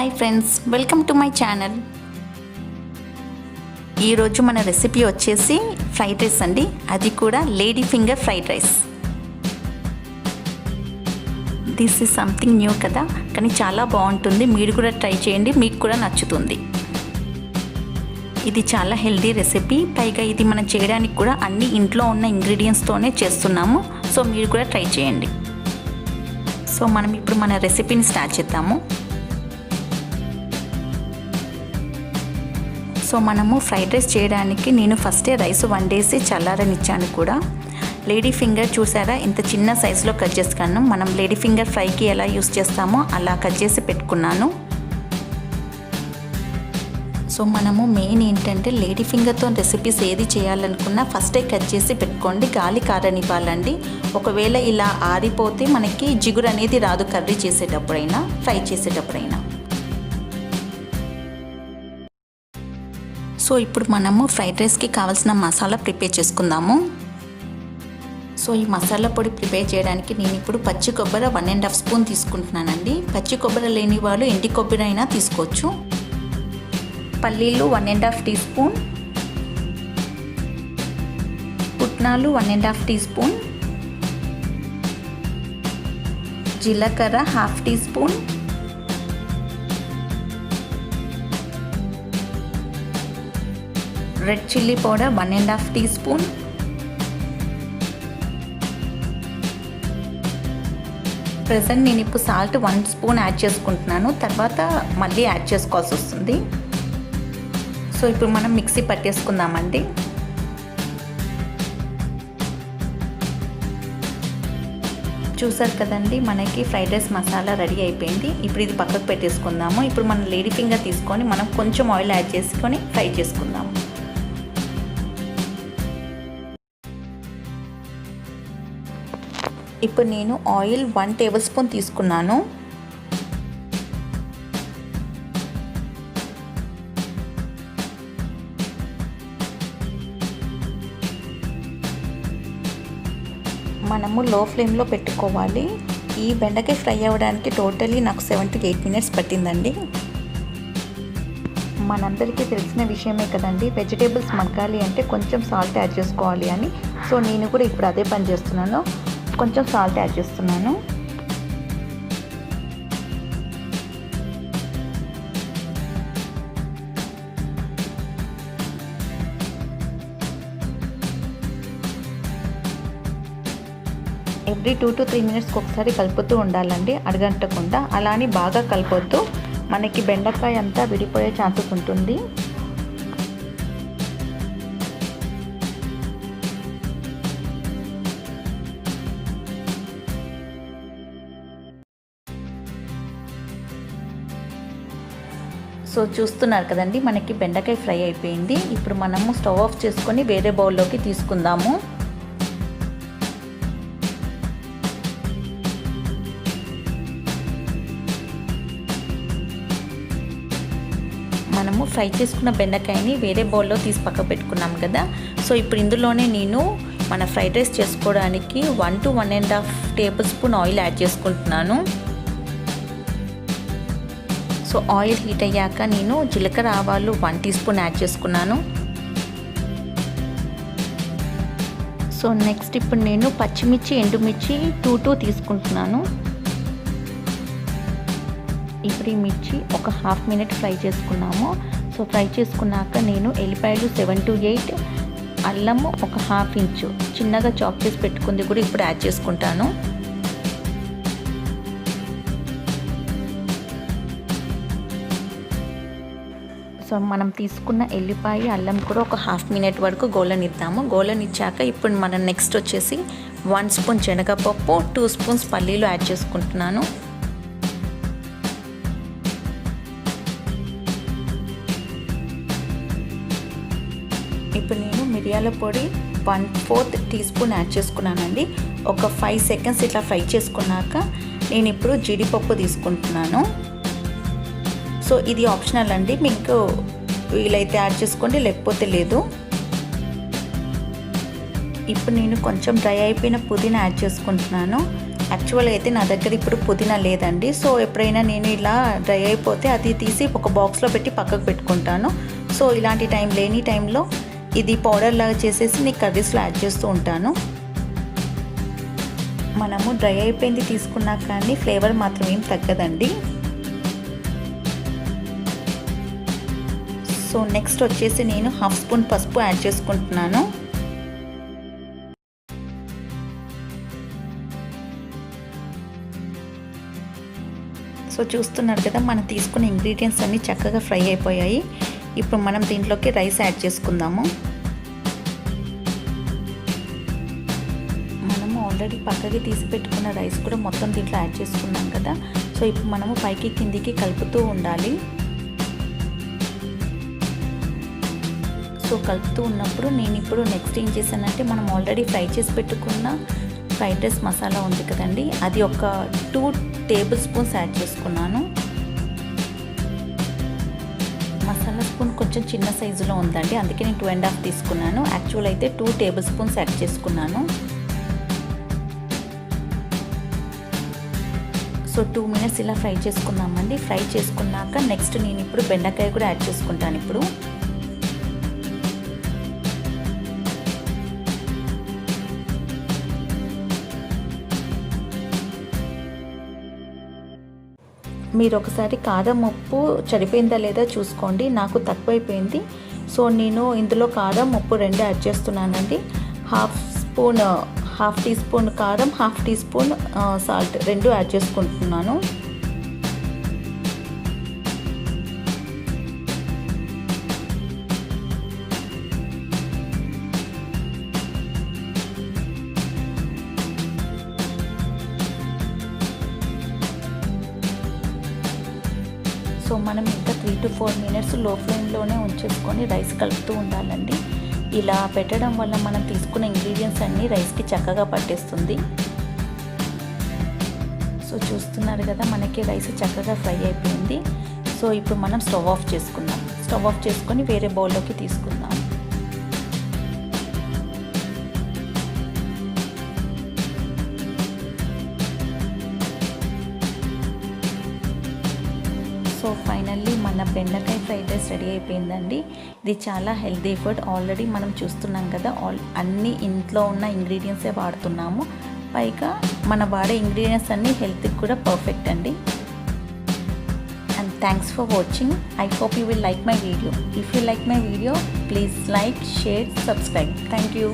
Hi friends, welcome to my channel. ఈరోజు మన recipe వచ్చేసి ఫ్రైడ్ రైస్ అండి. అది కూడా lady finger fried rice. This is something new కదా, కానీ చాలా బాగుంటుంది. మీరు కూడా ట్రై చేయండి, మీకు కూడా నచ్చుతుంది. ఇది చాలా హెల్దీ రెసిపీ. పైగా ఇది మనం చేయడానికి కూడా అన్ని ఇంట్లో ఉన్న ఇంగ్రీడియంట్స్తోనే చేస్తున్నాము. సో మీరు కూడా ట్రై చేయండి. సో మనం ఇప్పుడు మన రెసిపీని స్టార్ట్ చేద్దాము. సో మనము ఫ్రైడ్ రైస్ చేయడానికి నేను ఫస్టే రైస్ వండేసి చల్లారనిచ్చాను కూడా. లేడీ ఫింగర్ చూసారా, ఇంత చిన్న సైజులో కట్ చేసుకున్నాను. మనం లేడీ ఫింగర్ ఫ్రైకి ఎలా యూస్ చేస్తామో అలా కట్ చేసి పెట్టుకున్నాను. సో మనము మెయిన్ ఏంటంటే లేడీ ఫింగర్తో రెసిపీస్ ఏది చేయాలనుకున్నా ఫస్టే కట్ చేసి పెట్టుకోండి. గాలి కారనివ్వాలండి. ఒకవేళ ఇలా ఆరిపోతే మనకి జిగురు అనేది రాదు, కర్రీ చేసేటప్పుడైనా ఫ్రై చేసేటప్పుడైనా. సో ఇప్పుడు మనము ఫ్రైడ్ రైస్కి కావాల్సిన మసాలా ప్రిపేర్ చేసుకుందాము. సో ఈ మసాలా పొడి ప్రిపేర్ చేయడానికి నేను ఇప్పుడు పచ్చి కొబ్బరి 1.5 స్పూన్ తీసుకుంటున్నానండి. పచ్చి కొబ్బరి లేని వాళ్ళు ఎండి కొబ్బరి అయినా తీసుకోవచ్చు. పల్లీలు 1.5 టీ స్పూన్, పుట్నాలు 1.5 టీ స్పూన్, జీలకర్ర 1/2 teaspoon, red chilli powder 1.5 teaspoon, present నేను ఇప్పుడు సాల్ట్ 1 స్పూన్ యాడ్ చేసుకుంటున్నాను. తర్వాత మళ్ళీ యాడ్ చేసుకోవాల్సి వస్తుంది. సో ఇప్పుడు మనం మిక్సీ పట్టేసుకుందామండి. చూసారు కదండి, మనకి ఫ్రైడ్ రైస్ మసాలా రెడీ అయిపోయింది. ఇప్పుడు ఇది పక్కకు పెట్టేసుకుందాము. ఇప్పుడు మనం లేడీ ఫింగర్ తీసుకొని మనం కొంచెం ఆయిల్ యాడ్ చేసుకొని ఫ్రై చేసుకుందాము. ఇప్పుడు నేను ఆయిల్ 1 టేబుల్ స్పూన్ తీసుకున్నాను. మనము లో ఫ్లేమ్లో పెట్టుకోవాలి. ఈ బెండకాయ ఫ్రై అవ్వడానికి టోటలీ నాకు 7 to 8 మినిట్స్ పట్టిందండి. మనందరికీ తెలిసిన విషయమే కదండి, వెజిటేబుల్స్ మగ్గాలి అంటే కొంచెం సాల్ట్ యాడ్ చేసుకోవాలి అని. సో నేను కూడా ఇప్పుడు అదే పని చేస్తున్నాను. కొంచెం సాల్ట్ యాడ్ చేస్తున్నాను. ఎవ్రీ 2 to 3 మినిట్స్కి ఒకసారి కలుపుతూ ఉండాలండి, అడగంటకుండా. అలానే బాగా కలపొద్దు, మనకి బెండకాయ అంతా విడిపోయే ఛాన్సెస్ ఉంటుంది. సో చూస్తున్నారు కదండి, మనకి బెండకాయ ఫ్రై అయిపోయింది. ఇప్పుడు మనము స్టవ్ ఆఫ్ చేసుకొని వేరే బౌల్లోకి తీసుకుందాము. మనము ఫ్రై చేసుకున్న బెండకాయని వేరే బౌల్లో తీసి పక్క పెట్టుకున్నాం కదా. సో ఇప్పుడు ఇందులోనే నేను మన ఫ్రైడ్ రైస్ చేసుకోవడానికి 1 to 1.5 table spoon oil add చేసుకుంటున్నాను. సో ఆయిల్ హీట్ అయ్యాక నేను జీలకర్ర ఆవాలు 1 టీ స్పూన్ యాడ్ చేసుకున్నాను. సో నెక్స్ట్ ఇప్పుడు నేను పచ్చిమిర్చి, ఎండుమిర్చి 2 తీసుకుంటున్నాను. ఇప్పుడు ఈ మిర్చి ఒక 1/2 మినిట్ ఫ్రై చేసుకున్నాము. సో ఫ్రై చేసుకున్నాక నేను ఎల్లిపాయలు 7 to 8, అల్లము ఒక 1/2 ఇంచు చిన్నగా చాప్ చేసి పెట్టుకుంది కూడా ఇప్పుడు యాడ్ చేసుకుంటాను. సో మనం తీసుకున్న ఎల్లిపాయ, అల్లం కూడా ఒక 1/2 మినిట్ వరకు గోలనిద్దాము. గోలనిచ్చాక ఇప్పుడు మనం నెక్స్ట్ వచ్చేసి 1 స్పూన్ శనగపప్పు, 2 స్పూన్స్ పల్లీలు యాడ్ చేసుకుంటున్నాను. ఇప్పుడు నేను మిరియాల పొడి 1/4 టీ స్పూన్ యాడ్ చేసుకున్నానండి. ఒక 5 సెకండ్స్ ఇట్లా ఫ్రై చేసుకున్నాక నేను ఇప్పుడు జీడిపప్పు తీసుకుంటున్నాను. సో ఇది ఆప్షనల్ అండి, మీకు వీలైతే యాడ్ చేసుకోండి, లేకపోతే లేదు. ఇప్పుడు నేను కొంచెం డ్రై అయిపోయిన పుదీనా యాడ్ చేసుకుంటున్నాను. యాక్చువల్గా అయితే నా దగ్గర ఇప్పుడు పుదీనా లేదండి. సో ఎప్పుడైనా నేను ఇలా డ్రై అయిపోతే అది తీసి ఒక బాక్స్లో పెట్టి పక్కకు పెట్టుకుంటాను. సో ఇలాంటి లేని టైంలో ఇది పౌడర్ లాగా చేసేసి నేను కర్రీస్లో యాడ్ చేస్తూ ఉంటాను. మనము డ్రై అయిపోయింది తీసుకున్నా కానీ ఫ్లేవర్ మాత్రం ఏం తగ్గదండి. సో నెక్స్ట్ వచ్చేసి నేను 1/2 స్పూన్ పసుపు యాడ్ చేసుకుంటున్నాను. సో చూస్తున్నారు కదా, మనం తీసుకున్న ఇంగ్రీడియంట్స్ అన్నీ చక్కగా ఫ్రై అయిపోయాయి. ఇప్పుడు మనం దీంట్లోకి రైస్ యాడ్ చేసుకుందాము. మనము ఆల్రెడీ పక్కకి తీసి పెట్టుకున్న రైస్ కూడా మొత్తం దీంట్లో యాడ్ చేసుకున్నాం కదా. సో ఇప్పుడు మనము పైకి కిందికి కలుపుతూ ఉండాలి. సో కలుపుతూ ఉన్నప్పుడు నేను ఇప్పుడు నెక్స్ట్ ఏం చేశానంటే, మనం ఆల్రెడీ ఫ్రై చేసి పెట్టుకున్న ఫ్రైడ్ రైస్ మసాలా ఉంది కదండి, అది ఒక 2 టేబుల్ స్పూన్స్ యాడ్ చేసుకున్నాను. మసాలా స్పూన్ కొంచెం చిన్న సైజులో ఉందండి, అందుకే నేను 2.5 తీసుకున్నాను. యాక్చువల్ అయితే 2 టేబుల్ స్పూన్స్ యాడ్ చేసుకున్నాను. సో 2 మినిట్స్ ఇలా ఫ్రై చేసుకుందామండి. ఫ్రై చేసుకున్నాక నెక్స్ట్ నేను ఇప్పుడు బెండకాయ కూడా యాడ్ చేసుకుంటాను. ఇప్పుడు మీరు ఒకసారి కారం ఉప్పు సరిపోయిందా లేదా చూసుకోండి. నాకు తక్కువైపోయింది. సో నేను ఇందులో కారం ఉప్పు 2 యాడ్ చేస్తున్నానండి. 1/2 టీ స్పూన్ కారం, 1/2 టీ స్పూన్ సాల్ట్ 2 యాడ్ చేసుకుంటున్నాను. సో మనం ఇంకా 3 to 4 మినిట్స్ లో ఫ్లేమ్లోనే ఉంచేసుకొని రైస్ కలుపుతూ ఉండాలండి. ఇలా పెట్టడం వల్ల మనం తీసుకున్న ఇంగ్రీడియంట్స్ అన్నీ రైస్కి చక్కగా పట్టేస్తుంది. సో చూస్తున్నారు కదా, మనకి రైస్ చక్కగా ఫ్రై అయిపోయింది. సో ఇప్పుడు మనం స్టవ్ ఆఫ్ చేసుకుందాం. స్టవ్ ఆఫ్ చేసుకొని వేరే బౌల్లోకి తీసుకుందాం. సో ఫైనల్లీ మన బెండకాయ ఫ్రైడ్ రైస్ రెడీ అయిపోయిందండి. ఇది చాలా హెల్తీ ఫుడ్. ఆల్రెడీ మనం చూస్తున్నాం కదా, అన్ని ఇంట్లో ఉన్న ఇంగ్రీడియంట్సే వాడుతున్నాము. పైగా మన వాడే ఇంగ్రీడియంట్స్ అన్నీ హెల్త్కి కూడా పర్ఫెక్ట్ అండి. And thanks for watching. I hope you will like my video. If you like my video, please like, share, subscribe. Thank you.